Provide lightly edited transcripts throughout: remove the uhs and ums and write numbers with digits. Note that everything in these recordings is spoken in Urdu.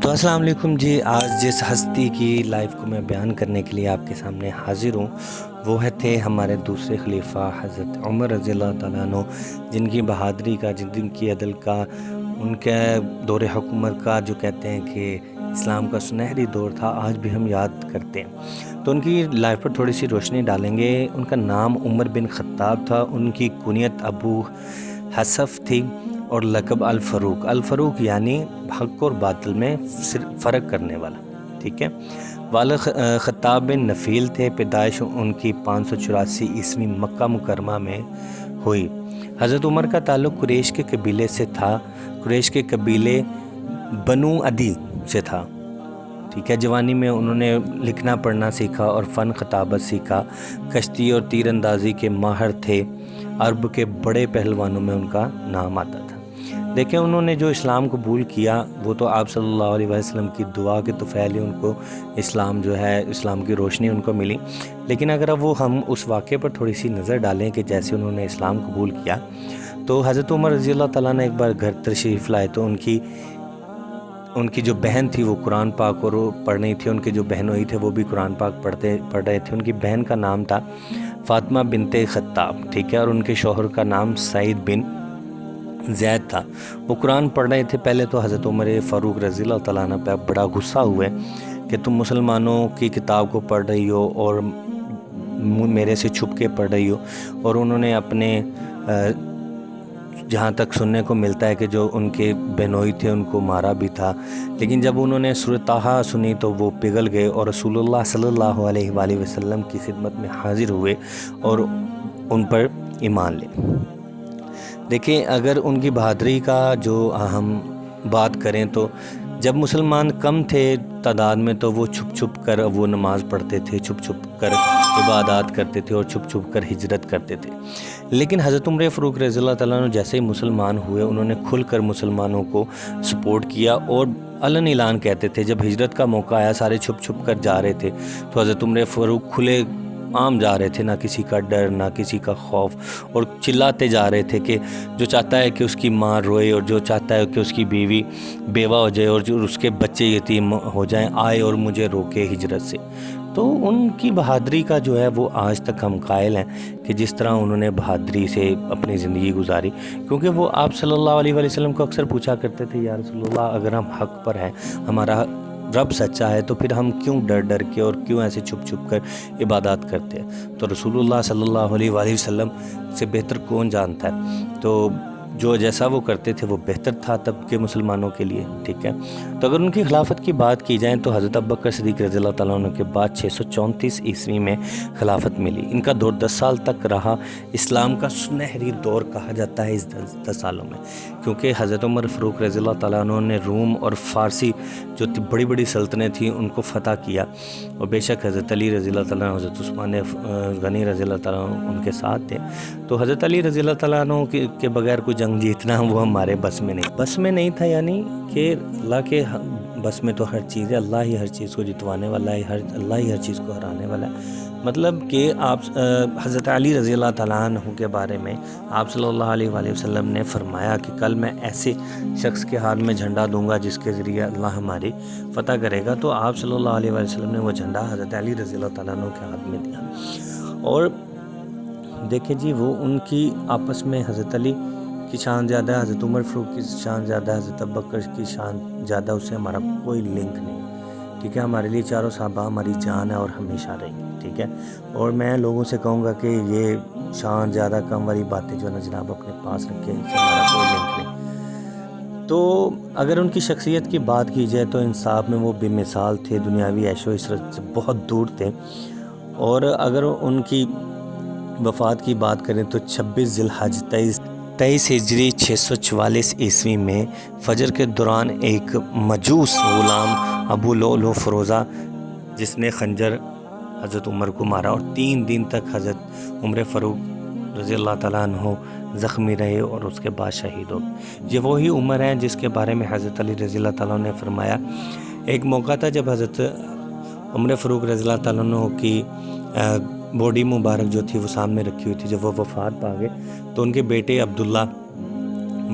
تو السلام علیکم جی، آج جس ہستی کی لائف کو میں بیان کرنے کے لیے آپ کے سامنے حاضر ہوں وہ تھے ہمارے دوسرے خلیفہ حضرت عمر رضی اللہ تعالیٰ عنہ، جن کی بہادری کا، جن کی عدل کا، ان کے دور حکومت کا جو کہتے ہیں کہ اسلام کا سنہری دور تھا، آج بھی ہم یاد کرتے ہیں۔ تو ان کی لائف پر تھوڑی سی روشنی ڈالیں گے۔ ان کا نام عمر بن خطاب تھا، ان کی کنیت ابو حسف تھی اور لقب الفاروق۔ الفاروق یعنی حق اور باطل میں فرق کرنے والا، ٹھیک ہے۔ والد خطاب بن نفیل تھے، پیدائش ان کی 584 عیسوی مکہ مکرمہ میں ہوئی۔ حضرت عمر کا تعلق قریش کے قبیلے سے تھا، قریش کے قبیلے بنو عدی سے تھا، ٹھیک ہے۔ جوانی میں انہوں نے لکھنا پڑھنا سیکھا اور فن خطابت سیکھا۔ کشتی اور تیر اندازی کے ماہر تھے، عرب کے بڑے پہلوانوں میں ان کا نام آتا تھا۔ دیکھیں، انہوں نے جو اسلام قبول کیا وہ تو آپ صلی اللہ علیہ وسلم کی دعا کے طفیل ہی ان کو اسلام جو ہے، اسلام کی روشنی ان کو ملی۔ لیکن اگر اب ہم اس واقعے پر تھوڑی سی نظر ڈالیں کہ جیسے انہوں نے اسلام قبول کیا، تو حضرت عمر رضی اللہ تعالیٰ نے ایک بار گھر تشریف لائے تو ان کی جو بہن تھی وہ قرآن پاک اور پڑھ رہی تھی، ان کے جو بہنوئی تھے وہ بھی قرآن پاک پڑھ رہے تھے۔ ان کی بہن کا نام تھا فاطمہ بنت خطاب، ٹھیک ہے، اور ان کے شوہر کا نام سعید بن زید تھا۔ وہ قرآن پڑھ رہے تھے۔ پہلے تو حضرت عمر فاروق رضی اللہ تعالیٰ عنہ پہ بڑا غصہ ہوئے کہ تم مسلمانوں کی کتاب کو پڑھ رہی ہو اور میرے سے چھپ کے پڑھ رہی ہو، اور انہوں نے اپنے جہاں تک سننے کو ملتا ہے کہ جو ان کے بہنوئی تھے ان کو مارا بھی تھا۔ لیکن جب انہوں نے سورۃ طٰہٰ سنی تو وہ پگھل گئے اور رسول اللہ صلی اللہ علیہ وآلہ وسلم کی خدمت میں حاضر ہوئے اور ان پر ایمان لے۔ دیکھیں، اگر ان کی بہادری کا جو ہم بات کریں تو جب مسلمان کم تھے تعداد میں تو وہ چھپ چھپ کر وہ نماز پڑھتے تھے، چھپ چھپ کر عبادات کرتے تھے اور چھپ چھپ کر ہجرت کرتے تھے۔ لیکن حضرت عمر فاروق رضی اللہ تعالیٰ عنہ جیسے ہی مسلمان ہوئے، انہوں نے کھل کر مسلمانوں کو سپورٹ کیا اور علن اعلان کہتے تھے۔ جب ہجرت کا موقع آیا، سارے چھپ چھپ کر جا رہے تھے تو حضرت عمر فاروق کھلے عام جا رہے تھے، نہ کسی کا ڈر نہ کسی کا خوف، اور چلاتے جا رہے تھے کہ جو چاہتا ہے کہ اس کی ماں روئے اور جو چاہتا ہے کہ اس کی بیوی بیوہ ہو جائے اور جو اس کے بچے یتیم ہو جائیں، آئے اور مجھے روکے ہجرت سے۔ تو ان کی بہادری کا جو ہے وہ آج تک ہم قائل ہیں کہ جس طرح انہوں نے بہادری سے اپنی زندگی گزاری، کیونکہ وہ آپ صلی اللہ علیہ وسلم کو اکثر پوچھا کرتے تھے، یا رسول اللہ اگر ہم حق پر ہیں، ہمارا رب سچا ہے، تو پھر ہم کیوں ڈر ڈر کے اور کیوں ایسے چھپ چھپ کر عبادات کرتے ہیں؟ تو رسول اللہ صلی اللہ علیہ وآلہ وسلم سے بہتر کون جانتا ہے؟ تو جو جیسا وہ کرتے تھے وہ بہتر تھا تب کے مسلمانوں کے لیے، ٹھیک ہے۔ تو اگر ان کی خلافت کی بات کی جائے تو حضرت ابوبکر صدیق رضی اللہ تعالیٰ عنہ کے بعد 634 عیسوی میں خلافت ملی۔ ان کا دور 10 سال تک رہا۔ اسلام کا سنہری دور کہا جاتا ہے اس 10 سالوں میں، کیونکہ حضرت عمر فاروق رضی اللہ تعالیٰ عنہ نے روم اور فارسی جو بڑی بڑی سلطنتیں تھیں ان کو فتح کیا، اور بے شک حضرت علی رضی اللہ تعالیٰ عنہ، حضرت عثمان غنی رضی اللہ تعالیٰ عنہ ان کے ساتھ تھے۔ تو حضرت علی رضی اللہ تعالیٰ عنہ کے بغیر کوئی جنگ جیتنا وہ ہمارے بس میں نہیں تھا، یعنی کہ اللہ کے بس میں تو ہر چیز ہے، اللہ ہی ہر چیز کو جتوانے والا ہے، اللہ ہی ہر چیز کو ہرانے والا ہے۔ مطلب کہ آپ حضرت علی رضی اللہ تعالیٰ عنہ کے بارے میں آپ صلی اللہ علیہ وآلہ وسلم نے فرمایا کہ کل میں ایسے شخص کے ہاتھ میں جھنڈا دوں گا جس کے ذریعے اللہ ہماری فتح کرے گا۔ تو آپ صلی اللہ علیہ وآلہ وسلم نے وہ جھنڈا حضرت علی رضی اللہ تعالیٰ عنہ کے ہاتھ میں دیا۔ اور دیکھیں جی، وہ ان کی آپس میں حضرت علی کی شان زیادہ ہے، حضرت عمر فاروق کی شان زیادہ ہے، حضرت ابوبکر کی شان زیادہ، اس سے ہمارا کوئی لنک نہیں، ٹھیک ہے۔ ہمارے لیے چاروں صحابہ ہماری جان ہے اور ہمیشہ رہیں گے، ٹھیک ہے۔ اور میں لوگوں سے کہوں گا کہ یہ شان زیادہ کم والی باتیں جو ہے نا جناب اپنے پاس رکھیں، اس سے ہمارا کوئی لنک نہیں۔ تو اگر ان کی شخصیت کی بات کی جائے تو انصاف میں وہ بے مثال تھے، دنیاوی عیش و عشرت سے بہت دور تھے۔ اور اگر ان کی وفات کی بات کریں تو 26 ذی الحج 23 ہجری 644 عیسوی میں فجر کے دوران ایک مجوس غلام ابو لؤلؤ فروزہ جس نے خنجر حضرت عمر کو مارا، اور 3 دن تک حضرت عمر فاروق رضی اللہ تعالیٰ عنہ زخمی رہے اور اس کے بعد شہید ہو گئے۔ یہ وہی عمر ہیں جس کے بارے میں حضرت علی رضی اللہ تعالیٰ عنہ نے فرمایا، ایک موقع تھا جب حضرت عمر فاروق رضی اللہ تعالیٰ عنہ کی باڈی مبارک جو تھی وہ سامنے رکھی ہوئی تھی۔ جب وہ وفات پا گئے تو ان کے بیٹے عبداللہ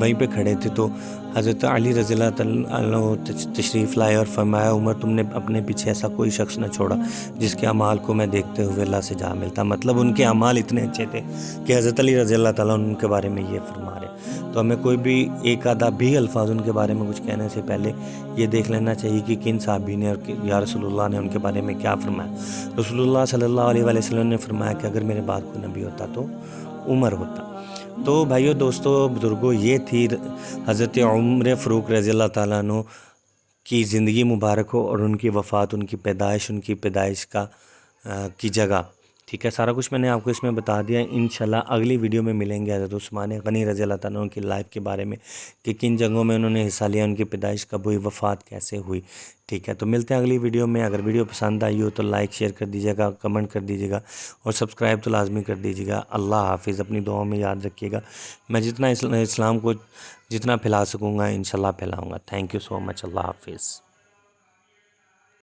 وہیں پہ کھڑے تھے تو حضرت علی رضی اللہ تعالیٰ عنہ تشریف لائے اور فرمایا عمر تم نے اپنے پیچھے ایسا کوئی شخص نہ چھوڑا جس کے اعمال کو میں دیکھتے ہوئے اللہ سے جا ملتا. مطلب ان کے اعمال اتنے اچھے تھے کہ حضرت علی رضی اللہ تعالیٰ عنہ ان کے بارے میں یہ فرما رہے. تو ہمیں کوئی بھی ایک آدھا بھی الفاظ ان کے بارے میں کچھ کہنے سے پہلے یہ دیکھ لینا چاہیے کہ کن صحابی نے اور یا رسول اللہ نے ان کے بارے میں کیا فرمایا. رسول اللہ صلی اللہ علیہ وسلم نے فرمایا کہ اگر میرے بعد کوئی نبی ہوتا تو عمر ہوتا. تو بھائیو دوستو بزرگوں یہ تھی حضرت عمر فاروق رضی اللہ تعالیٰ عنہ کی زندگی مبارک ہو اور ان کی وفات، ان کی پیدائش کی جگہ. ٹھیک ہے، سارا کچھ میں نے آپ کو اس میں بتا دیا. انشاءاللہ اگلی ویڈیو میں ملیں گے حضرت عثمان غنی رضی اللہ تعالیٰ عنہ کی لائف کے بارے میں کہ کن جنگوں میں انہوں نے حصہ لیا، ان کی پیدائش کب ہوئی، وفات کیسے ہوئی. ٹھیک ہے، تو ملتے ہیں اگلی ویڈیو میں. اگر ویڈیو پسند آئی ہو تو لائک شیئر کر دیجیے گا، کمنٹ کر دیجیے گا اور سبسکرائب تو لازمی کر دیجیے گا. اللہ حافظ. اپنی دعاؤں میں یاد رکھیے گا. میں جتنا اسلام کو جتنا پھیلا سکوں گا انشاءاللہ پھیلاؤں گا. تھینک یو سو مچ. اللہ حافظ.